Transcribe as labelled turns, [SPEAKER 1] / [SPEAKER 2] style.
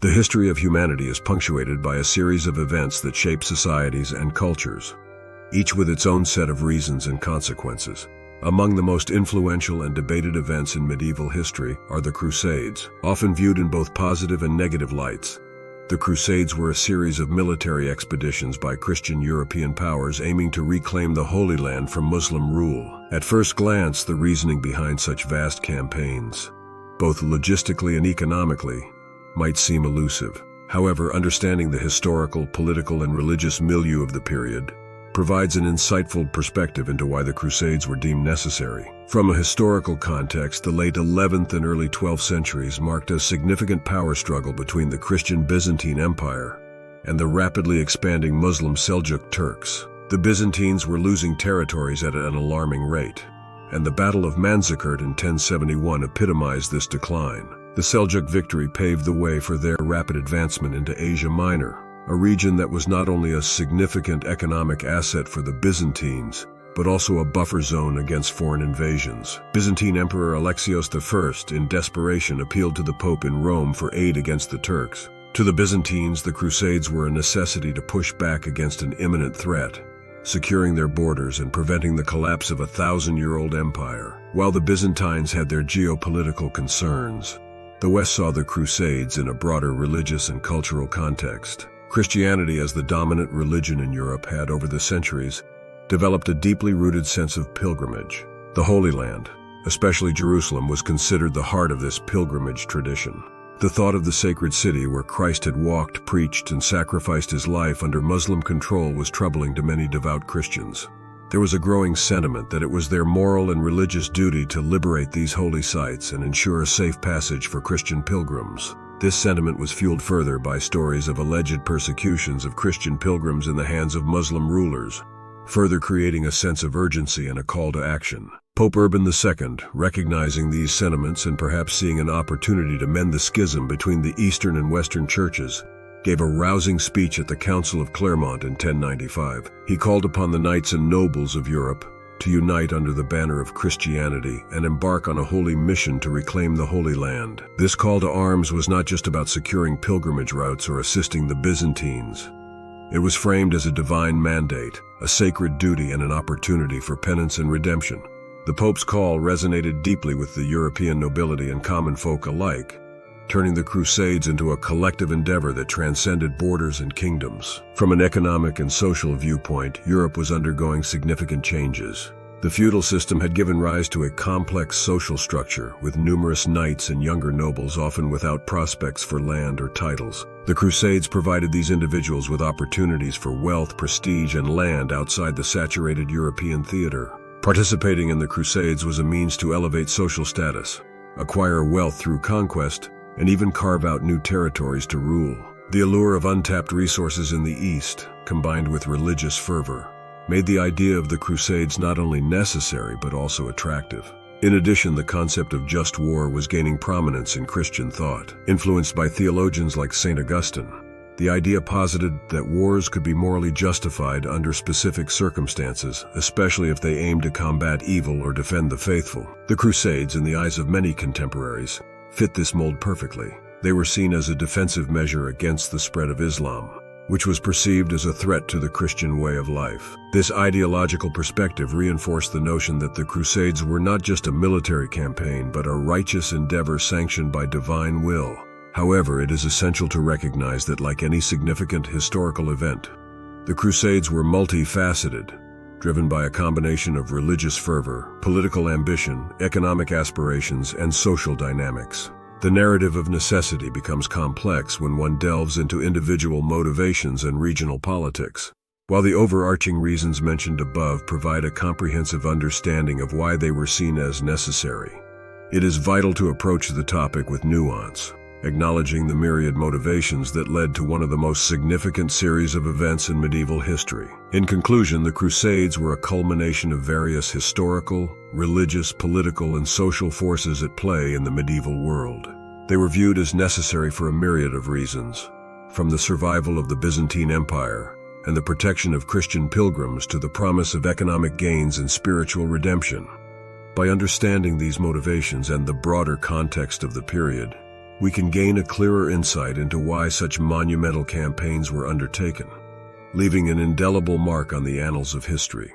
[SPEAKER 1] The history of humanity is punctuated by a series of events that shape societies and cultures, each with its own set of reasons and consequences. Among the most influential and debated events in medieval history are the Crusades, often viewed in both positive and negative lights. The Crusades were a series of military expeditions by Christian European powers aiming to reclaim the Holy Land from Muslim rule. At first glance, the reasoning behind such vast campaigns, both logistically and economically, might seem elusive. However, understanding the historical, political, and religious milieu of the period provides an insightful perspective into why the Crusades were deemed necessary. From a historical context, the late 11th and early 12th centuries marked a significant power struggle between the Christian Byzantine Empire and the rapidly expanding Muslim Seljuk Turks. The Byzantines were losing territories at an alarming rate, and the Battle of Manzikert in 1071 epitomized this decline. The Seljuk victory paved the way for their rapid advancement into Asia Minor, a region that was not only a significant economic asset for the Byzantines, but also a buffer zone against foreign invasions. Byzantine Emperor Alexios I, in desperation, appealed to the Pope in Rome for aid against the Turks. To the Byzantines, the Crusades were a necessity to push back against an imminent threat, securing their borders and preventing the collapse of a 1,000-year-old empire. While the Byzantines had their geopolitical concerns, the West saw the Crusades in a broader religious and cultural context. Christianity, as the dominant religion in Europe, had, over the centuries, developed a deeply rooted sense of pilgrimage. The Holy Land, especially Jerusalem, was considered the heart of this pilgrimage tradition. The thought of the sacred city where Christ had walked, preached, and sacrificed his life under Muslim control was troubling to many devout Christians. There was a growing sentiment that it was their moral and religious duty to liberate these holy sites and ensure a safe passage for Christian pilgrims. This sentiment was fueled further by stories of alleged persecutions of Christian pilgrims in the hands of Muslim rulers, further creating a sense of urgency and a call to action. Pope Urban II, recognizing these sentiments and perhaps seeing an opportunity to mend the schism between the Eastern and Western churches, gave a rousing speech at the Council of Clermont in 1095. He called upon the knights and nobles of Europe to unite under the banner of Christianity and embark on a holy mission to reclaim the Holy Land. This call to arms was not just about securing pilgrimage routes or assisting the Byzantines. It was framed as a divine mandate, a sacred duty, and an opportunity for penance and redemption. The Pope's call resonated deeply with the European nobility and common folk alike, turning the Crusades into a collective endeavor that transcended borders and kingdoms. From an economic and social viewpoint, Europe was undergoing significant changes. The feudal system had given rise to a complex social structure, with numerous knights and younger nobles often without prospects for land or titles. The Crusades provided these individuals with opportunities for wealth, prestige, and land outside the saturated European theater. Participating in the Crusades was a means to elevate social status, acquire wealth through conquest, and even carve out new territories to rule. The allure of untapped resources in the East, combined with religious fervor, made the idea of the Crusades not only necessary but also attractive. In addition, the concept of just war was gaining prominence in Christian thought. Influenced by theologians like St. Augustine, the idea posited that wars could be morally justified under specific circumstances, especially if they aimed to combat evil or defend the faithful. The Crusades, in the eyes of many contemporaries, fit this mold perfectly. They were seen as a defensive measure against the spread of Islam, which was perceived as a threat to the Christian way of life. This ideological perspective reinforced the notion that the Crusades were not just a military campaign, but a righteous endeavor sanctioned by divine will. However, it is essential to recognize that, like any significant historical event, the Crusades were multifaceted, driven by a combination of religious fervor, political ambition, economic aspirations, and social dynamics. The narrative of necessity becomes complex when one delves into individual motivations and regional politics. While the overarching reasons mentioned above provide a comprehensive understanding of why they were seen as necessary, it is vital to approach the topic with nuance, acknowledging the myriad motivations that led to one of the most significant series of events in medieval history. In conclusion, the Crusades were a culmination of various historical, religious, political, and social forces at play in the medieval world. They were viewed as necessary for a myriad of reasons, from the survival of the Byzantine Empire and the protection of Christian pilgrims to the promise of economic gains and spiritual redemption. By understanding these motivations and the broader context of the period, we can gain a clearer insight into why such monumental campaigns were undertaken, leaving an indelible mark on the annals of history.